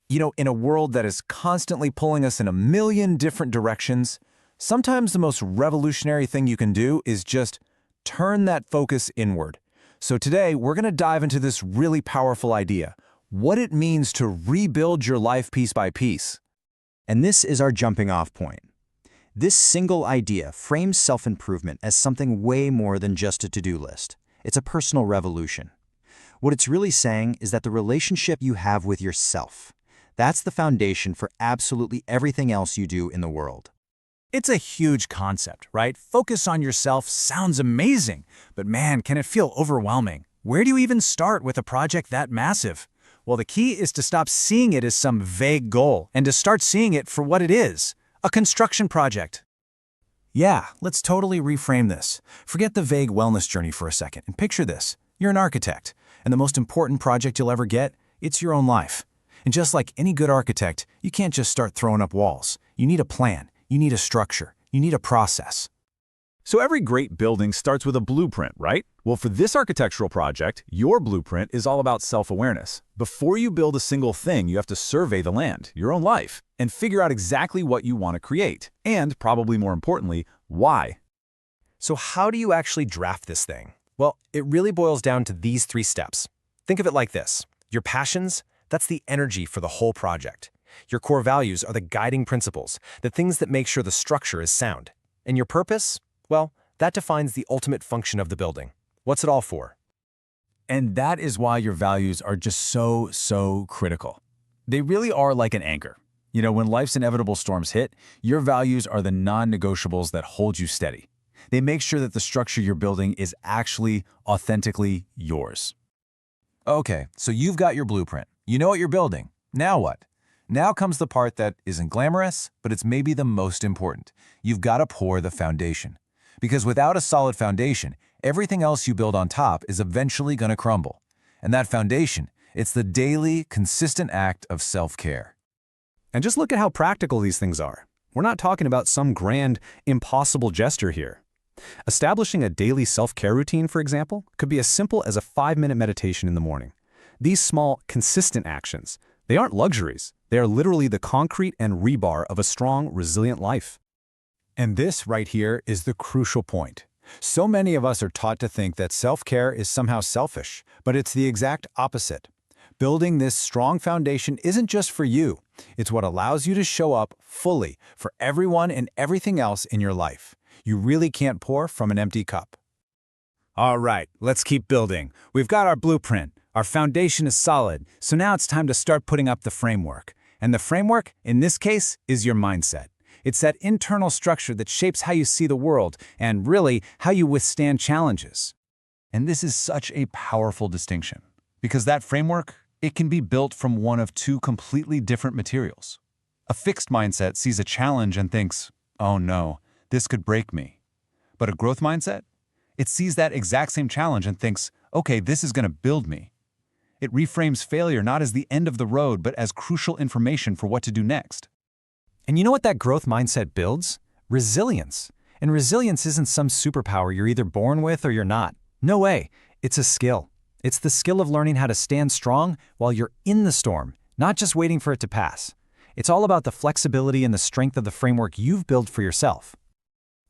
In a world that is constantly pulling us in a million different directions, sometimes the most revolutionary thing you can do is just turn that focus inward. So today, we're going to dive into this really powerful idea, what it means to rebuild your life piece by piece. And this is our jumping off point. This single idea frames self-improvement as something way more than just a to-do list. It's a personal revolution. What it's really saying is that the relationship you have with yourself, that's the foundation for absolutely everything else you do in the world. It's a huge concept, right? Focus on yourself sounds amazing, but man, can it feel overwhelming. Where do you even start with a project that massive? Well, the key is to stop seeing it as some vague goal and to start seeing it for what it is, a construction project. Yeah, let's totally reframe this. Forget the vague wellness journey for a second and picture this. You're an architect, and the most important project you'll ever get, it's your own life. And just like any good architect, you can't just start throwing up walls. You need a plan. You need a structure. You need a process. So every great building starts with a blueprint, right? Well, for this architectural project, your blueprint is all about self-awareness. Before you build a single thing, you have to survey the land, your own life, and figure out exactly what you want to create. And, probably more importantly, why. So how do you actually draft this thing? Well, it really boils down to these 3 steps. Think of it like this. Your passions, that's the energy for the whole project. Your core values are the guiding principles, the things that make sure the structure is sound. And your purpose? Well, that defines the ultimate function of the building. What's it all for? And that is why your values are just so critical. They really are like an anchor. When life's inevitable storms hit, your values are the non-negotiables that hold you steady. They make sure that the structure you're building is actually authentically yours. Okay, so you've got your blueprint. You know what you're building. Now what? Now comes the part that isn't glamorous, but it's maybe the most important. You've got to pour the foundation. Because without a solid foundation, everything else you build on top is eventually going to crumble. And that foundation, it's the daily, consistent act of self-care. And just look at how practical these things are. We're not talking about some grand, impossible gesture here. Establishing a daily self-care routine, for example, could be as simple as a 5-minute meditation in the morning. These small, consistent actions, they aren't luxuries. They are literally the concrete and rebar of a strong, resilient life. And this right here is the crucial point. So many of us are taught to think that self-care is somehow selfish, but it's the exact opposite. Building this strong foundation isn't just for you. It's what allows you to show up fully for everyone and everything else in your life. You really can't pour from an empty cup. All right, let's keep building. We've got our blueprint. Our foundation is solid, so now it's time to start putting up the framework. And the framework, in this case, is your mindset. It's that internal structure that shapes how you see the world and, really, how you withstand challenges. And this is such a powerful distinction, because that framework, it can be built from one of 2 completely different materials. A fixed mindset sees a challenge and thinks, oh no, this could break me. But a growth mindset, it sees that exact same challenge and thinks, okay, this is going to build me. It reframes failure not as the end of the road, but as crucial information for what to do next. And you know what that growth mindset builds? Resilience. And resilience isn't some superpower you're either born with or you're not. No way. It's a skill. It's the skill of learning how to stand strong while you're in the storm, not just waiting for it to pass. It's all about the flexibility and the strength of the framework you've built for yourself.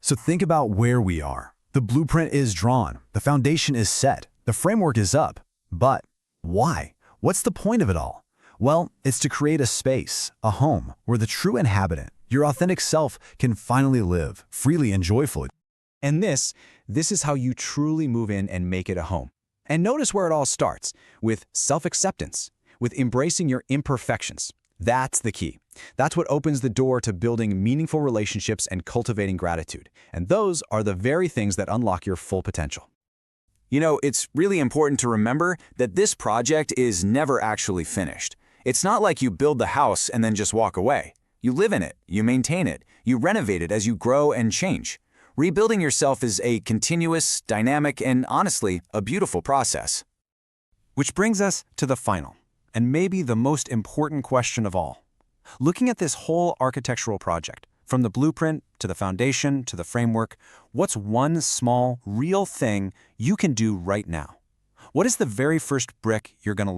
So think about where we are. The blueprint is drawn, the foundation is set, the framework is up. But why? What's the point of it all? Well, it's to create a space, a home, where the true inhabitant, your authentic self, can finally live freely and joyfully. And this is how you truly move in and make it a home. And notice where it all starts, with self-acceptance, with embracing your imperfections. That's the key. That's what opens the door to building meaningful relationships and cultivating gratitude. And those are the very things that unlock your full potential. It's really important to remember that this project is never actually finished. It's not like you build the house and then just walk away. You live in it, you maintain it, you renovate it as you grow and change. Rebuilding yourself is a continuous, dynamic, and honestly, a beautiful process. Which brings us to the final, and maybe the most important question of all. Looking at this whole architectural project, from the blueprint to the foundation to the framework, what's one small, real thing you can do right now? What is the very first brick you're going to lay?